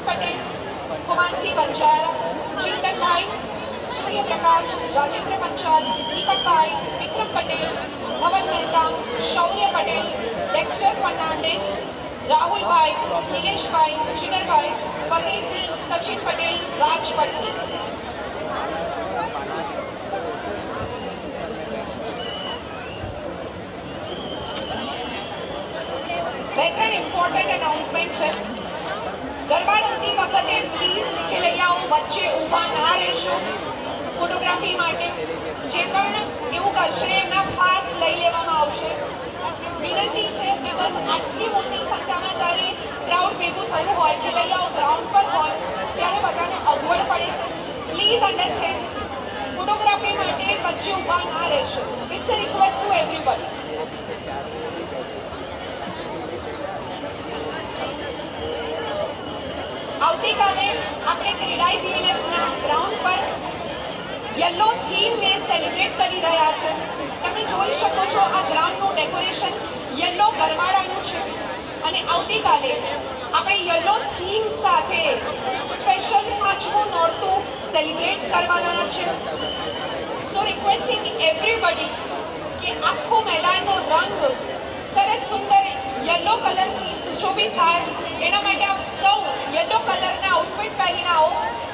रोहन पटेल, कुमानसी बंजारा, चिंतन भाई, सूर्य प्रकाश, राजेंद्र पंचाल, दीपक भाई, विक्रम पटेल, धवल मेहता, शौर्य पटेल, डेक्स्टर फर्नांडिस, राहुल भाई, नीलेश भाई, जिगर भाई, फतेह सिंह, सचिन पटेल, राज पटेल। બે ત્રણ ઇમ્પોર્ટન્ટ અનાઉન્સમેન્ટ છે. ગરબા રમતી વખતે પ્લીઝ ખેલૈયાઓ વચ્ચે ઊભા ના રહેશો ફોટોગ્રાફી માટે. જે પણ એવું કરશે એમના પાસ લઈ લેવામાં આવશે. વિનંતી છે બિકોઝ આટલી મોટી સંખ્યામાં જ્યારે ક્રાઉડ ભેગું થયું હોય, ખેલૈયાઓ ગ્રાઉન્ડ પર હોય ત્યારે બધાને અગવડ પડે છે. પ્લીઝ અન્ડરસ્ટેન્ડ, ફોટોગ્રાફી માટે વચ્ચે ઊભા ના રહેશો. It's a request to everybody. આવતીકાલે આપણે ક્રીડાઈ બીએનએફના ગ્રાઉન્ડ પર યલો થીમને સેલિબ્રેટ કરી રહ્યા છે. તમે જોઈ શકો છો આ ગ્રાઉન્ડનું ડેકોરેશન યલો ગરમાળાનું છે અને આવતીકાલે આપણે યલો થીમ સાથે સ્પેશિયલ 5મું નોરતું સેલિબ્રેટ કરવાના છે. સો રિક્વેસ્ટિંગ એવરીબડી કે આખો મેદાનનો રંગ સરસ સુંદર યલો કલરથી સુશોભિત થાય એના માટે આપ સૌ યલો કલરના આઉટફિટ પહેરીને આવો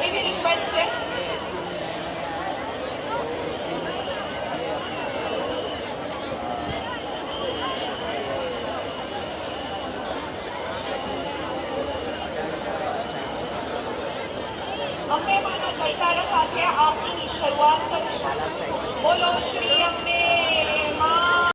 એવી રિક્વેસ્ટ છે. અંબે માના જયકારા સાથે આરતીની શરૂઆત કરીશું. બોલો શ્રી અંબે.